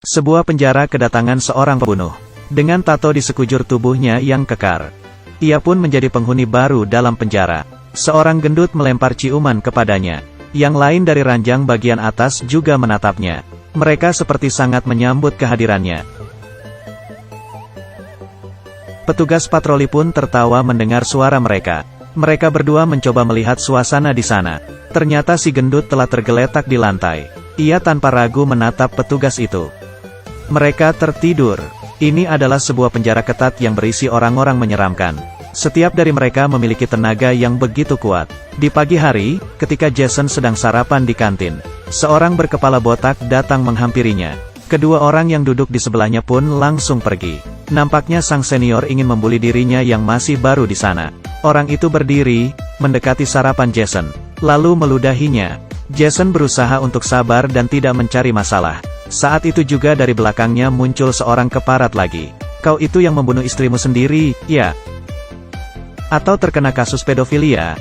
Sebuah penjara kedatangan seorang pembunuh. Dengan tato di sekujur tubuhnya yang kekar. Ia pun menjadi penghuni baru dalam penjara. Seorang gendut melempar ciuman kepadanya. Yang lain dari ranjang bagian atas juga menatapnya. Mereka seperti sangat menyambut kehadirannya. Petugas patroli pun tertawa mendengar suara mereka. Mereka berdua mencoba melihat suasana di sana. Ternyata si gendut telah tergeletak di lantai. Ia tanpa ragu menatap petugas itu. Mereka tertidur. Ini adalah sebuah penjara ketat yang berisi orang-orang menyeramkan. Setiap dari mereka memiliki tenaga yang begitu kuat. Di pagi hari, ketika Jason sedang sarapan di kantin, seorang berkepala botak datang menghampirinya. Kedua orang yang duduk di sebelahnya pun langsung pergi. Nampaknya sang senior ingin membuli dirinya yang masih baru di sana. Orang itu berdiri, mendekati sarapan Jason, lalu meludahinya. Jason berusaha untuk sabar dan tidak mencari masalah. Saat itu juga dari belakangnya muncul seorang keparat lagi. Kau itu yang membunuh istrimu sendiri, ya? Atau terkena kasus pedofilia?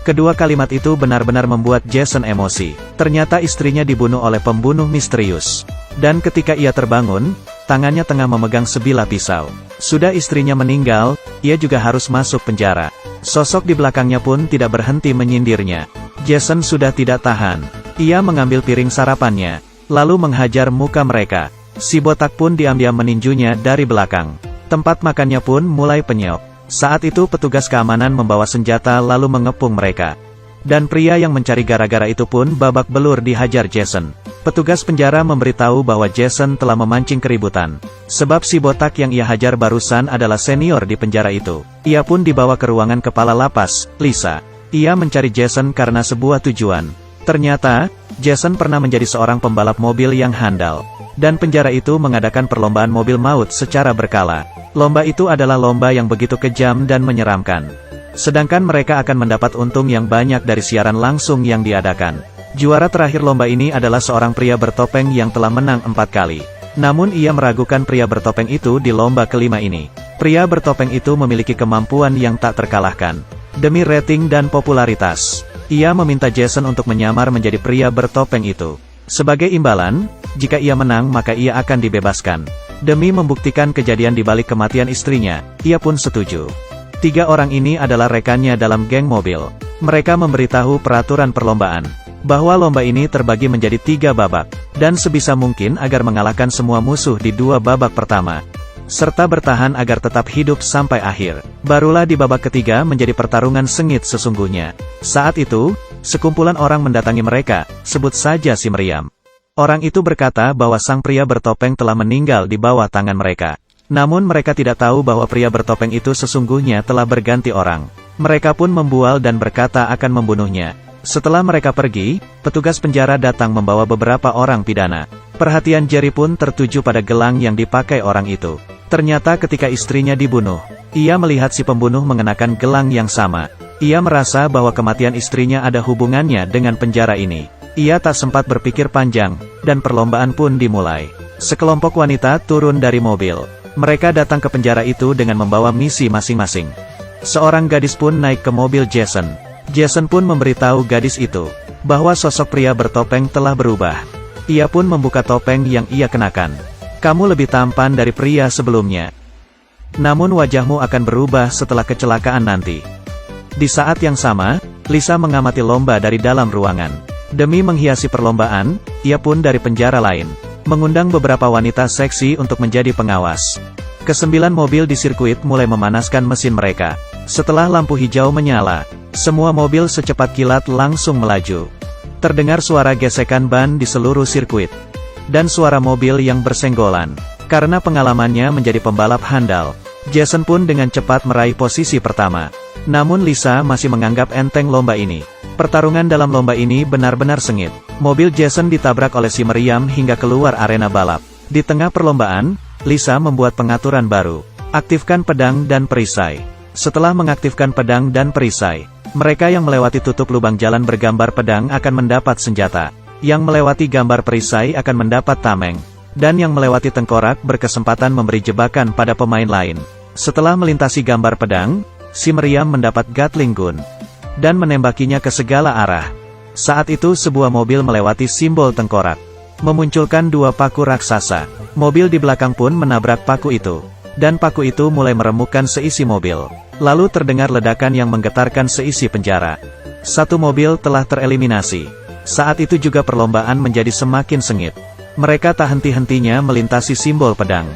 Kedua kalimat itu benar-benar membuat Jason emosi. Ternyata istrinya dibunuh oleh pembunuh misterius. Dan ketika ia terbangun, tangannya tengah memegang sebilah pisau. Sudah istrinya meninggal, ia juga harus masuk penjara. Sosok di belakangnya pun tidak berhenti menyindirnya. Jason sudah tidak tahan. Ia mengambil piring sarapannya, lalu menghajar muka mereka. Si botak pun diam-diam meninjunya dari belakang. Tempat makannya pun mulai penyok. Saat itu petugas keamanan membawa senjata lalu mengepung mereka. Dan pria yang mencari gara-gara itu pun babak belur dihajar Jason. Petugas penjara memberitahu bahwa Jason telah memancing keributan. Sebab si botak yang ia hajar barusan adalah senior di penjara itu. Ia pun dibawa ke ruangan kepala lapas, Lisa. Ia mencari Jason karena sebuah tujuan. Ternyata, Jason pernah menjadi seorang pembalap mobil yang handal. Dan penjara itu mengadakan perlombaan mobil maut secara berkala. Lomba itu adalah lomba yang begitu kejam dan menyeramkan. Sedangkan mereka akan mendapat untung yang banyak dari siaran langsung yang diadakan. Juara terakhir lomba ini adalah seorang pria bertopeng yang telah menang 4 kali. Namun ia meragukan pria bertopeng itu di lomba kelima ini. Pria bertopeng itu memiliki kemampuan yang tak terkalahkan. Demi rating dan popularitas, ia meminta Jason untuk menyamar menjadi pria bertopeng itu. Sebagai imbalan, jika ia menang maka ia akan dibebaskan. Demi membuktikan kejadian di balik kematian istrinya, ia pun setuju. 3 orang ini adalah rekannya dalam geng mobil. Mereka memberitahu peraturan perlombaan, bahwa lomba ini terbagi menjadi 3 babak, dan sebisa mungkin agar mengalahkan semua musuh di 2 babak pertama, serta bertahan agar tetap hidup sampai akhir. Barulah di babak ketiga menjadi pertarungan sengit sesungguhnya. Saat itu, sekumpulan orang mendatangi mereka, sebut saja si meriam. Orang itu berkata bahwa sang pria bertopeng telah meninggal di bawah tangan mereka. Namun mereka tidak tahu bahwa pria bertopeng itu sesungguhnya telah berganti orang. Mereka pun membual dan berkata akan membunuhnya. Setelah mereka pergi, petugas penjara datang membawa beberapa orang pidana. Perhatian Jerry pun tertuju pada gelang yang dipakai orang itu. Ternyata ketika istrinya dibunuh, ia melihat si pembunuh mengenakan gelang yang sama. Ia merasa bahwa kematian istrinya ada hubungannya dengan penjara ini. Ia tak sempat berpikir panjang, dan perlombaan pun dimulai. Sekelompok wanita turun dari mobil. Mereka datang ke penjara itu dengan membawa misi masing-masing. Seorang gadis pun naik ke mobil Jason. Jason pun memberitahu gadis itu, bahwa sosok pria bertopeng telah berubah. Ia pun membuka topeng yang ia kenakan. Kamu lebih tampan dari pria sebelumnya. Namun wajahmu akan berubah setelah kecelakaan nanti. Di saat yang sama, Lisa mengamati lomba dari dalam ruangan. Demi menghiasi perlombaan, ia pun dari penjara lain, mengundang beberapa wanita seksi untuk menjadi pengawas. Ke-9 mobil di sirkuit mulai memanaskan mesin mereka. Setelah lampu hijau menyala, semua mobil secepat kilat langsung melaju. Terdengar suara gesekan ban di seluruh sirkuit. Dan suara mobil yang bersenggolan. Karena pengalamannya menjadi pembalap handal, Jason pun dengan cepat meraih posisi pertama. Namun Lisa masih menganggap enteng lomba ini. Pertarungan dalam lomba ini benar-benar sengit. Mobil Jason ditabrak oleh si meriam hingga keluar arena balap. Di tengah perlombaan, Lisa membuat pengaturan baru. Aktifkan pedang dan perisai. Setelah mengaktifkan pedang dan perisai, mereka yang melewati tutup lubang jalan bergambar pedang akan mendapat senjata. Yang melewati gambar perisai akan mendapat tameng. Dan yang melewati tengkorak berkesempatan memberi jebakan pada pemain lain. Setelah melintasi gambar pedang, si meriam mendapat Gatling gun dan menembakinya ke segala arah. Saat itu sebuah mobil melewati simbol tengkorak, memunculkan 2 paku raksasa. Mobil di belakang pun menabrak paku itu. Dan paku itu mulai meremukkan seisi mobil. Lalu terdengar ledakan yang menggetarkan seisi penjara. Satu mobil telah tereliminasi. Saat itu juga perlombaan menjadi semakin sengit. Mereka tak henti-hentinya melintasi simbol pedang.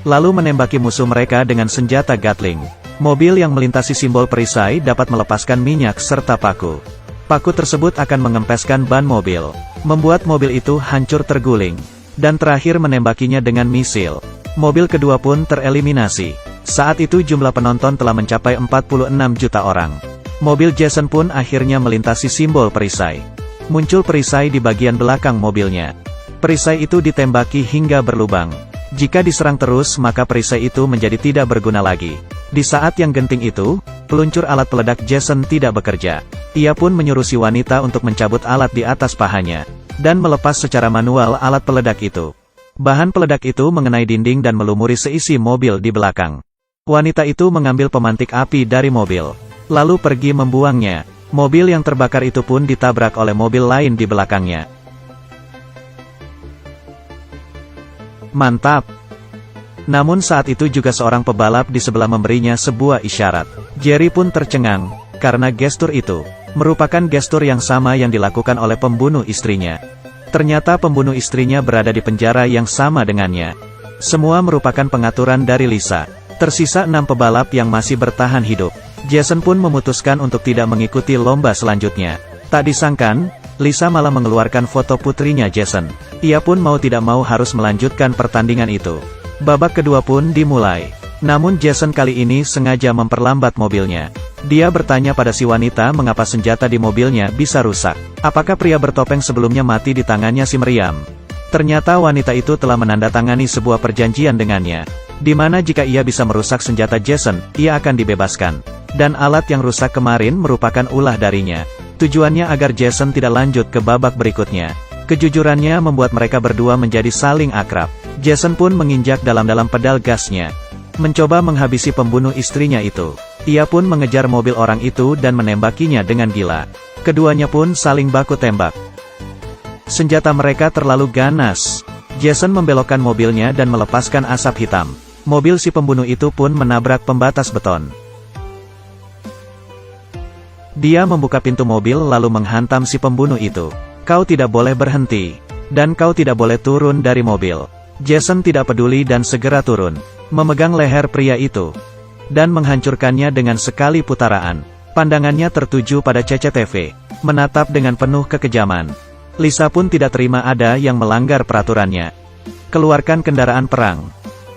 Lalu menembaki musuh mereka dengan senjata Gatling. Mobil yang melintasi simbol perisai dapat melepaskan minyak serta paku. Paku tersebut akan mengempeskan ban mobil, membuat mobil itu hancur terguling. Dan terakhir menembakinya dengan misil. Mobil kedua pun tereliminasi. Saat itu jumlah penonton telah mencapai 46 juta orang. Mobil Jason pun akhirnya melintasi simbol perisai. Muncul perisai di bagian belakang mobilnya. Perisai itu ditembaki hingga berlubang. Jika diserang terus maka perisai itu menjadi tidak berguna lagi. Di saat yang genting itu, peluncur alat peledak Jason tidak bekerja. Ia pun menyuruh si wanita untuk mencabut alat di atas pahanya. Dan melepas secara manual alat peledak itu. Bahan peledak itu mengenai dinding dan melumuri seisi mobil di belakang. Wanita itu mengambil pemantik api dari mobil, lalu pergi membuangnya. Mobil yang terbakar itu pun ditabrak oleh mobil lain di belakangnya. Mantap! Namun saat itu juga seorang pebalap di sebelah memberinya sebuah isyarat. Jerry pun tercengang, karena gestur itu merupakan gestur yang sama yang dilakukan oleh pembunuh istrinya. Ternyata pembunuh istrinya berada di penjara yang sama dengannya. Semua merupakan pengaturan dari Lisa. Tersisa 6 pebalap yang masih bertahan hidup. Jason pun memutuskan untuk tidak mengikuti lomba selanjutnya. Tak disangkan, Lisa malah mengeluarkan foto putrinya Jason. Ia pun mau tidak mau harus melanjutkan pertandingan itu. Babak kedua pun dimulai. Namun Jason kali ini sengaja memperlambat mobilnya. Dia bertanya pada si wanita mengapa senjata di mobilnya bisa rusak. Apakah pria bertopeng sebelumnya mati di tangannya si meriam? Ternyata wanita itu telah menandatangani sebuah perjanjian dengannya, di mana jika ia bisa merusak senjata Jason, ia akan dibebaskan. Dan alat yang rusak kemarin merupakan ulah darinya. Tujuannya agar Jason tidak lanjut ke babak berikutnya. Kejujurannya membuat mereka berdua menjadi saling akrab. Jason pun menginjak dalam-dalam pedal gasnya, mencoba menghabisi pembunuh istrinya itu. Ia pun mengejar mobil orang itu dan menembakinya dengan gila. Keduanya pun saling baku tembak. Senjata mereka terlalu ganas. Jason membelokkan mobilnya dan melepaskan asap hitam. Mobil si pembunuh itu pun menabrak pembatas beton. Dia membuka pintu mobil lalu menghantam si pembunuh itu. Kau tidak boleh berhenti. Dan kau tidak boleh turun dari mobil. Jason tidak peduli dan segera turun, memegang leher pria itu, dan menghancurkannya dengan sekali putaran. Pandangannya tertuju pada CCTV, menatap dengan penuh kekejaman. Lisa pun tidak terima ada yang melanggar peraturannya. Keluarkan kendaraan perang.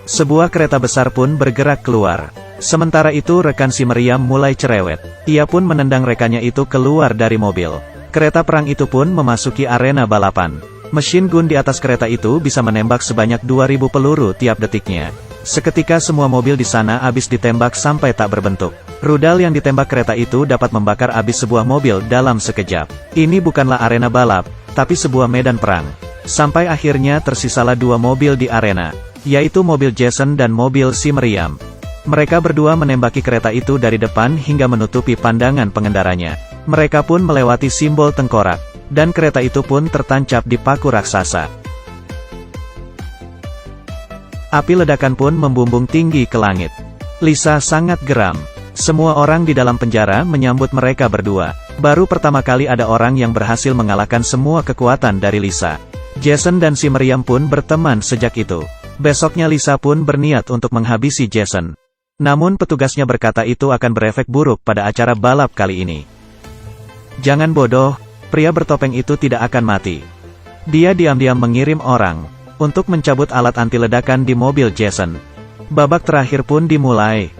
Sebuah kereta besar pun bergerak keluar. Sementara itu rekan si meriam mulai cerewet. Ia pun menendang rekannya itu keluar dari mobil. Kereta perang itu pun memasuki arena balapan. Mesin gun di atas kereta itu bisa menembak sebanyak 2000 peluru tiap detiknya. Seketika semua mobil di sana habis ditembak sampai tak berbentuk. Rudal yang ditembak kereta itu dapat membakar habis sebuah mobil dalam sekejap. Ini bukanlah arena balap, tapi sebuah medan perang. Sampai akhirnya tersisalah 2 mobil di arena, yaitu mobil Jason dan mobil si meriam. Mereka berdua menembaki kereta itu dari depan hingga menutupi pandangan pengendaranya. Mereka pun melewati simbol tengkorak, dan kereta itu pun tertancap di paku raksasa. Api ledakan pun membumbung tinggi ke langit. Lisa sangat geram. Semua orang di dalam penjara menyambut mereka berdua. Baru pertama kali ada orang yang berhasil mengalahkan semua kekuatan dari Lisa. Jason dan si meriam pun berteman sejak itu. Besoknya Lisa pun berniat untuk menghabisi Jason. Namun petugasnya berkata itu akan berefek buruk pada acara balap kali ini. Jangan bodoh, pria bertopeng itu tidak akan mati. Dia diam-diam mengirim orang untuk mencabut alat anti ledakan di mobil Jason. Babak terakhir pun dimulai.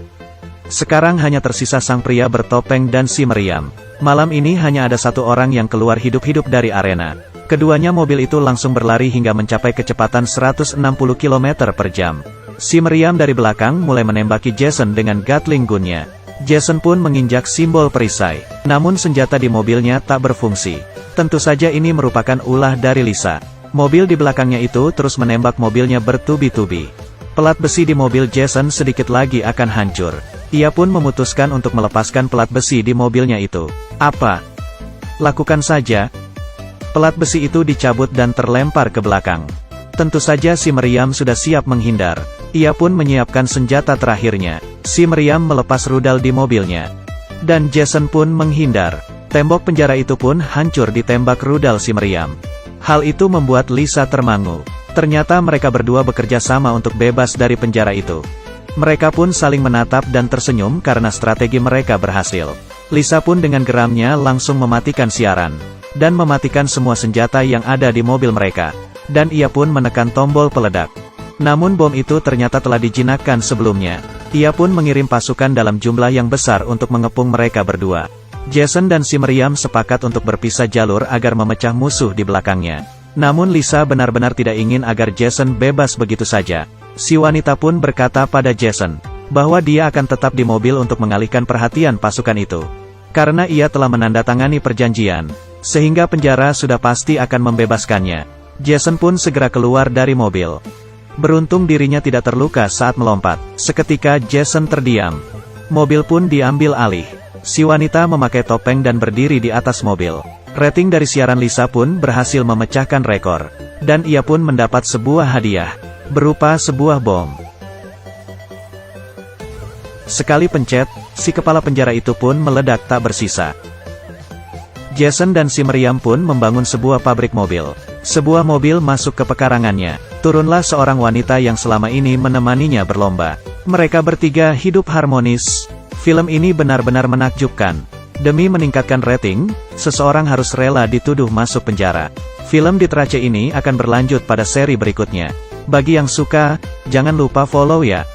Sekarang hanya tersisa sang pria bertopeng dan si meriam. Malam ini hanya ada satu orang yang keluar hidup-hidup dari arena. Keduanya mobil itu langsung berlari hingga mencapai kecepatan 160 km per jam. Si meriam dari belakang mulai menembaki Jason dengan Gatling gunnya. Jason pun menginjak simbol perisai. Namun senjata di mobilnya tak berfungsi. Tentu saja ini merupakan ulah dari Lisa. Mobil di belakangnya itu terus menembak mobilnya bertubi-tubi. Pelat besi di mobil Jason sedikit lagi akan hancur. Ia pun memutuskan untuk melepaskan pelat besi di mobilnya itu. Apa? Lakukan saja. Pelat besi itu dicabut dan terlempar ke belakang. Tentu saja si Meriam sudah siap menghindar. Ia pun menyiapkan senjata terakhirnya. Si Meriam melepas rudal di mobilnya. Dan Jason pun menghindar. Tembok penjara itu pun hancur ditembak rudal si Meriam. Hal itu membuat Lisa termangu. Ternyata mereka berdua bekerja sama untuk bebas dari penjara itu. Mereka pun saling menatap dan tersenyum karena strategi mereka berhasil. Lisa pun dengan geramnya langsung mematikan siaran. Dan mematikan semua senjata yang ada di mobil mereka. Dan ia pun menekan tombol peledak. Namun bom itu ternyata telah dijinakkan sebelumnya. Ia pun mengirim pasukan dalam jumlah yang besar untuk mengepung mereka berdua. Jason dan si Meriam sepakat untuk berpisah jalur agar memecah musuh di belakangnya. Namun Lisa benar-benar tidak ingin agar Jason bebas begitu saja. Si wanita pun berkata pada Jason, bahwa dia akan tetap di mobil untuk mengalihkan perhatian pasukan itu. Karena ia telah menandatangani perjanjian, sehingga penjara sudah pasti akan membebaskannya. Jason pun segera keluar dari mobil. Beruntung dirinya tidak terluka saat melompat. Seketika Jason terdiam. Mobil pun diambil alih. Si wanita memakai topeng dan berdiri di atas mobil. Rating dari siaran Lisa pun berhasil memecahkan rekor. Dan ia pun mendapat sebuah hadiah. Berupa sebuah bom. Sekali pencet, si kepala penjara itu pun meledak tak bersisa. Jason dan si Meriam pun membangun sebuah pabrik mobil. Sebuah mobil masuk ke pekarangannya. Turunlah seorang wanita yang selama ini menemaninya berlomba. Mereka bertiga hidup harmonis. Film ini benar-benar menakjubkan. Demi meningkatkan rating, seseorang harus rela dituduh masuk penjara. Film di Trace ini akan berlanjut pada seri berikutnya. Bagi yang suka, jangan lupa follow ya.